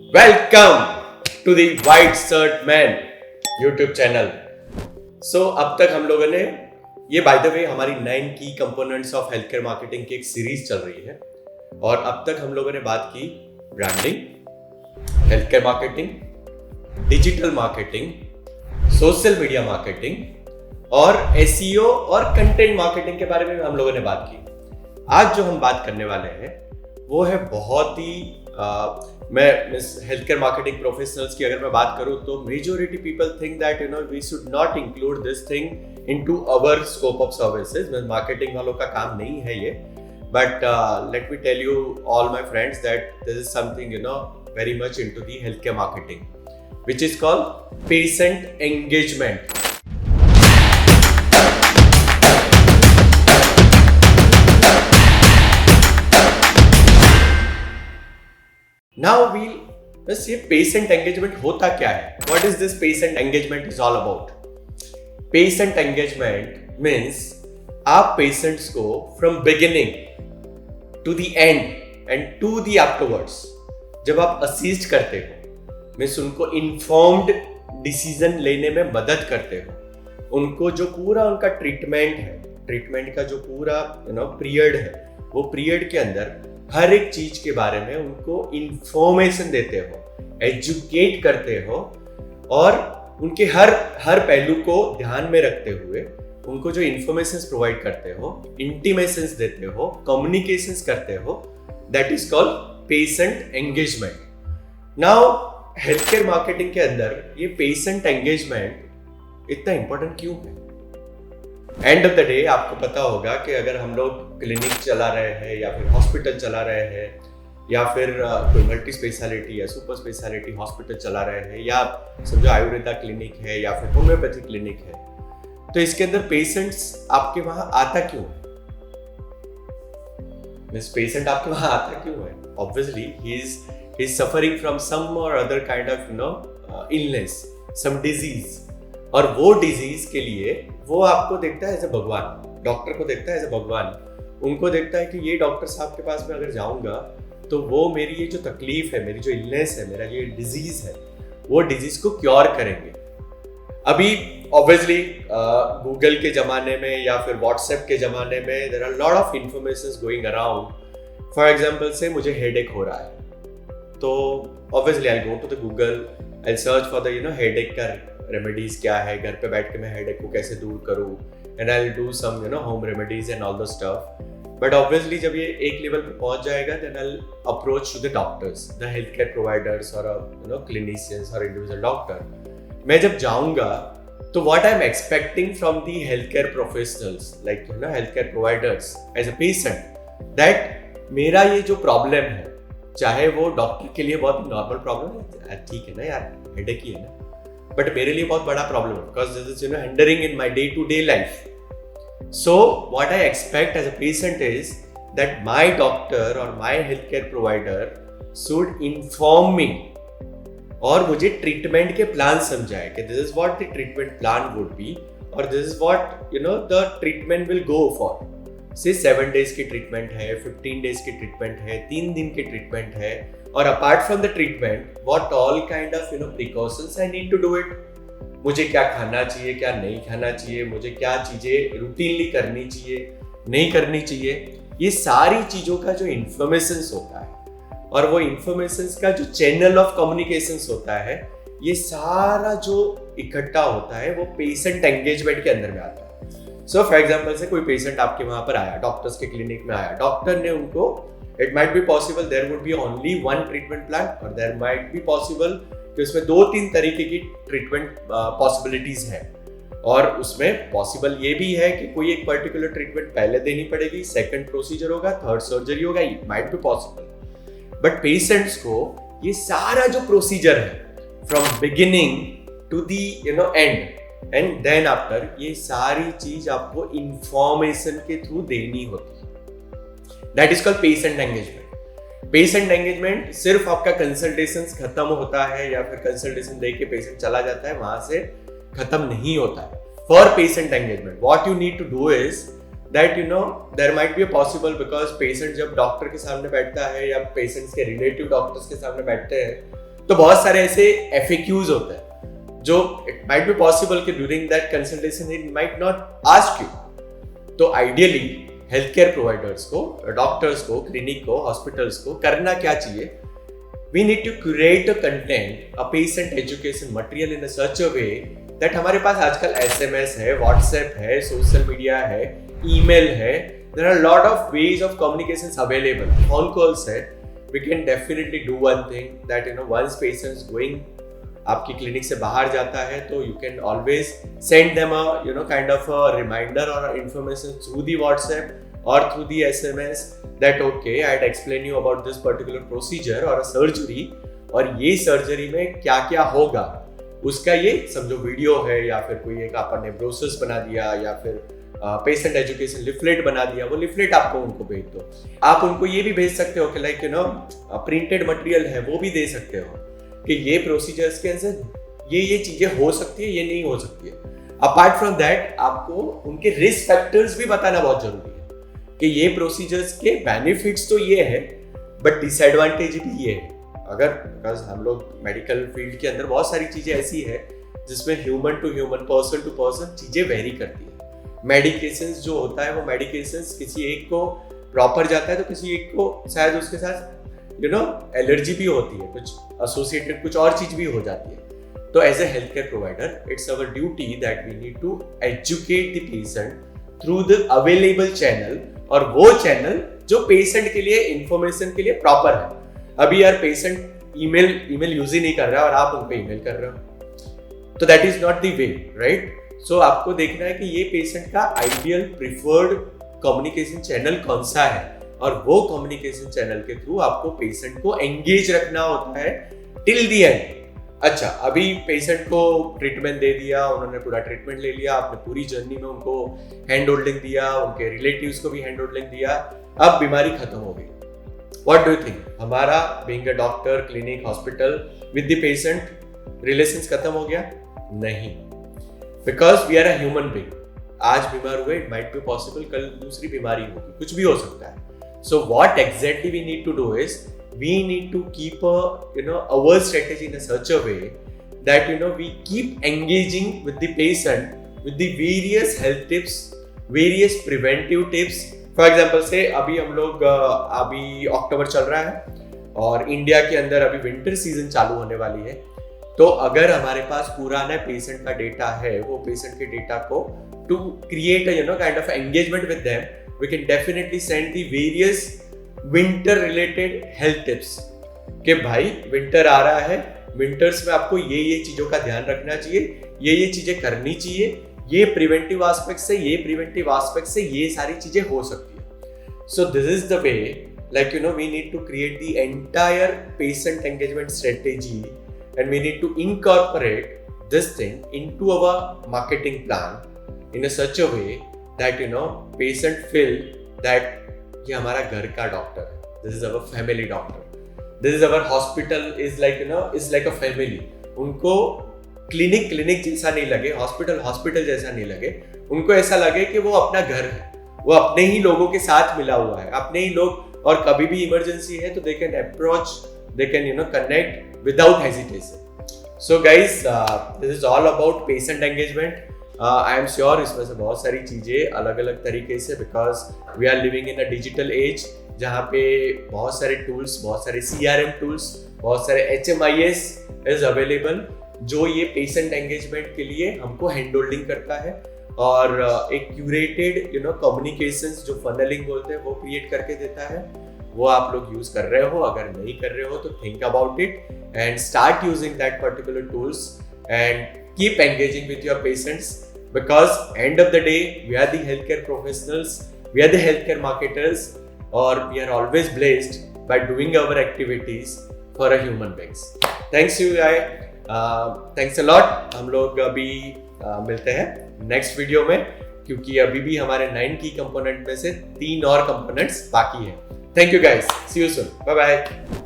Welcome to the white shirt man YouTube channel. अब तक हम लोगों ने ये बाय द वे हमारी 9 की components of health care marketing की एक सीरीज चल रही है और अब तक हम लोगों ने बात की branding, health care marketing, digital marketing, social media marketing और एसईओ और कंटेंट मार्केटिंग के बारे में हम लोगों ने बात की। आज जो हम बात करने वाले हैं वो है बहुत ही मैं हेल्थ केयर मार्केटिंग प्रोफेशनल्स की अगर मैं बात करूं तो majority people think that we should not include this thing into our scope of services. Marketing वालों का काम नहीं है ये, but let me tell you all my friends that this is something very much into the health care marketing which is called patient engagement. Now बस ये patient engagement होता क्या है? What is this patient engagement is all about? Patient engagement means आप patients को from beginning to the end end to the afterwards जब आप assist करते हो, मीन्स उनको इन्फॉर्म्ड डिसीजन लेने में मदद करते हो, उनको जो पूरा उनका ट्रीटमेंट का जो पूरा पीरियड है, वो पीरियड के अंदर हर एक चीज के बारे में उनको इंफॉर्मेशन देते हो, एजुकेट करते हो और उनके हर पहलू को ध्यान में रखते हुए उनको जो इंफॉर्मेशन प्रोवाइड करते हो, इंटीमेशंस देते हो, कम्युनिकेशंस करते हो, that is called patient engagement. Now health care marketing के अंदर ये पेशेंट एंगेजमेंट इतना इंपॉर्टेंट क्यों है? एंड ऑफ द डे आपको पता होगा कि अगर हम लोग क्लिनिक चला रहे हैं या फिर हॉस्पिटल चला रहे हैं या फिर कोई मल्टी स्पेशलिटी या सुपर स्पेशलिटी हॉस्पिटल चला रहे हैं या समझो आयुर्वेदा क्लिनिक है या फिर होम्योपैथी क्लिनिक है, तो इसके अंदर पेशेंट्स आपके वहां आता क्यों है? मींस पेशेंट आपके वहां आता क्यों है? Obviously he is suffering from some or other kind of illness, some disease, और वो डिजीज के लिए वो आपको देखता है एज ए भगवान, डॉक्टर को देखता है एज ए भगवान। उनको देखता है कि ये डॉक्टर साहब के पास में अगर जाऊंगा तो वो मेरी ये जो तकलीफ है, मेरी जो इलनेस है, मेरा ये डिजीज है, वो डिजीज को क्योर करेंगे। अभी ऑब्वियसली गूगल के जमाने में या फिर व्हाट्सएप के जमाने में there are lot of informations going around. For example से मुझे हेडेक हो रहा है तो obviously I go to the Google, I search for the headache का रेमेडीज क्या है, घर पे बैठ के मैं हेडेक को कैसे दूर करूं, and I will do some home remedies and all the stuff. But obviously जब ये एक लेवल पे पहुंच जाएगा then I will approach to the doctors, the health care providers और क्लिनिशियंस और इंडिविजुअल डॉक्टर। मैं जब जाऊंगा तो what I am expecting from the health care professionals like health care providers as a patient, that मेरा ये जो problem है, चाहे वो डॉक्टर के लिए बहुत नॉर्मल प्रॉब्लम है, ठीक है ना यार, हेडेक ही है ना, बट मेरे लिए बहुत बड़ा प्रॉब्लम है because this is hindering in my day to day life. So what I expect as a patient is that my doctor or my health care provider should inform me और मुझे treatment के plan समझाए कि this is what the treatment plan would be और this is what the treatment will go for. Say 7 days की treatment है, 15 days की treatment है, 3 दिन की ट्रीटमेंट है, और apart from the treatment what all kind of precautions I need to do it. मुझे क्या खाना चाहिए, क्या नहीं खाना चाहिए, मुझे क्या चीजें रूटीनली करनी चाहिए, नहीं करनी चाहिए, ये सारी चीजों का जो इंफॉर्मेशंस होता है और वो इंफॉर्मेशंस का जो चैनल ऑफ कम्युनिकेशंस होता है, ये सारा जो इकट्ठा होता है वो पेशेंट एंगेजमेंट के अंदर में आता है। सो फॉर एग्जाम्पल से कोई पेशेंट आपके वहां पर आया, डॉक्टर्स के क्लिनिक में आया, डॉक्टर ने उनको, it might be possible there would be only one treatment plan और देयर माइट बी पॉसिबल कि उसमें 2-3 तरीके की ट्रीटमेंट पॉसिबिलिटीज है, और उसमें पॉसिबल ये भी है कि कोई एक पर्टिकुलर ट्रीटमेंट पहले देनी पड़ेगी, सेकंड प्रोसीजर होगा, थर्ड सर्जरी होगा, it might be possible. But patients को ये सारा जो प्रोसीजर है from beginning to the end then after, ये सारी चीज आपको इंफॉर्मेशन के थ्रू देनी होती है। That is called patient engagement. Patient engagement सिर्फ आपका कंसल्टेशन खत्म होता है या फिर कंसल्टेशन दे के पेशेंट चला जाता है, वहां से खत्म नहीं होता है। For patient engagement what you need to do is that there might be possible, because patient जब डॉक्टर के सामने बैठता है या पेशेंट्स के रिलेटिव डॉक्टर्स के सामने बैठते हैं तो बहुत सारे ऐसे FAQs होते हैं जो इट माइट बी पॉसिबल कि during that consultation it might not ask you. तो आइडियली हेल्थ केयर प्रोवाइडर्स को, डॉक्टर्स को, क्लिनिक को, हॉस्पिटल्स को करना क्या चाहिए? We need to curate a content, a patient education material in a such a way that हमारे पास आजकल SMS है, WhatsApp है, सोशल मीडिया है, ईमेल है, there are a lot of ways of communications available, phone calls है, we can definitely do one thing that once patients going आपकी clinic से बाहर जाता है तो you can always send them a kind of a reminder or information through the WhatsApp or through the SMS that okay I had explained you about this particular procedure or a surgery और ये surgery में क्या क्या होगा उसका ये समझो video है या फिर कोई एक आपने ब्रोशर्स बना दिया या फिर पेशेंट एजुकेशन लिफलेट बना दिया, वो लिफलेट आपको उनको भेज दो। आप उनको ये भी भेज सकते हो कि लाइक प्रिंटेड मटेरियल है वो भी दे सकते हो कि ये प्रोसीजर्स के अंदर ये चीजें हो सकती है, ये नहीं हो सकती है। अपार्ट फ्रॉम दैट आपको उनके रिस्क फैक्टर्स भी बताना बहुत जरूरी है कि ये प्रोसीजर्स के बेनिफिट्स तो ये है बट डिसएडवांटेज भी ये है। अगर बिकॉज हम लोग मेडिकल फील्ड के अंदर बहुत सारी चीजें ऐसी है जिसमें human to human, person to person चीजें वेरी करती है। मेडिकेशंस जो होता है वो मेडिकेशंस किसी एक को प्रॉपर जाता है तो किसी एक को शायद उसके साथ एलर्जी भी होती है, कुछ एसोसिएटेड कुछ और चीज भी हो जाती है। तो as a health care provider it's our duty that we need to educate the patient through the available channel, और वो चैनल जो पेशेंट के लिए इंफॉर्मेशन के लिए प्रॉपर है। अभी यार पेशेंट ईमेल यूज ही नहीं कर रहा और आप उन पे ईमेल कर रहे हो तो that is not the way, right? So आपको देखना है कि ये पेशेंट का आइडियल प्रिफर्ड कम्युनिकेशन चैनल कौन सा है और वो कम्युनिकेशन चैनल के थ्रू आपको पेशेंट को एंगेज रखना होता है टिल द एंड। अच्छा, अभी पेशेंट को ट्रीटमेंट दे दिया, उन्होंने पूरा ट्रीटमेंट ले लिया, आपने पूरी जर्नी में उनको हैंड होल्डिंग दिया, उनके रिलेटिव्स को भी हैंड होल्डिंग दिया, अब बीमारी खत्म हो गई। What do you think? हमारा being a doctor, clinic, hospital with the patient relations खत्म हो गया? नहीं, because we are a human being. आज बीमार हुए, इट माइट बी पॉसिबल कल दूसरी बीमारी होगी, कुछ भी हो सकता है। So what exactly we need to do is we need to keep our strategy in a such a way that we keep engaging with the patient with the various health tips, various preventive tips. For example say अभी हम लोग अभी अक्टूबर चल रहा है और India के अंदर अभी विंटर सीजन चालू होने वाली है। तो अगर हमारे पास पुराना पेशेंट का डेटा है, वो पेशेंट के डेटा को to create a kind of engagement with them, we can definitely send the various winter related health tips कि भाई विंटर आ रहा है, विंटर्स में आपको ये चीजों का ध्यान रखना चाहिए, ये चीजें करनी चाहिए, ये प्रिवेंटिव एस्पेक्ट से, ये प्रिवेंटिव एस्पेक्ट से ये सारी चीजें हो सकती है। So this is the way like we need to create the entire patient engagement strategy and we need to incorporate this thing into our marketing plan in a such a way that patient feel that ये हमारा घर का doctor है, this is our family doctor, this is our hospital is like is like a family। उनको clinic जैसा नहीं लगे, hospital जैसा नहीं लगे, उनको ऐसा लगे कि वो अपना घर है, वो अपने ही लोगों के साथ मिला हुआ है, अपने ही लोग, और कभी भी इमरजेंसी है तो they can approach, they can connect without hesitation। So guys, this is all about patient engagement। I am sure इसमें से बहुत सारी चीजें अलग अलग तरीके से, because we are living in a digital age जहाँ पे बहुत सारे टूल्स, बहुत सारे CRM टूल्स, बहुत सारे HMIS इज अवेलेबल जो ये पेशेंट एंगेजमेंट के लिए हमको हैंड होल्डिंग करता है और एक क्यूरेटेड कम्युनिकेशंस जो फनलिंग बोलते हैं वो क्रिएट करके देता है। वो आप लोग यूज कर रहे हो, अगर नहीं कर रहे हो तो think about it and start using that particular tools and keep engaging with your patients, because end of the day we are the healthcare professionals, we are the healthcare marketers, or we are always blessed by doing our activities for a human beings। Thanks you guys, thanks a lot। हम लोग अभी मिलते हैं next video में, क्योंकि अभी भी हमारे 9 की कंपोनेंट में से 3 और कंपोनेंट्स बाकी हैं। Thank you guys, see you soon, bye bye.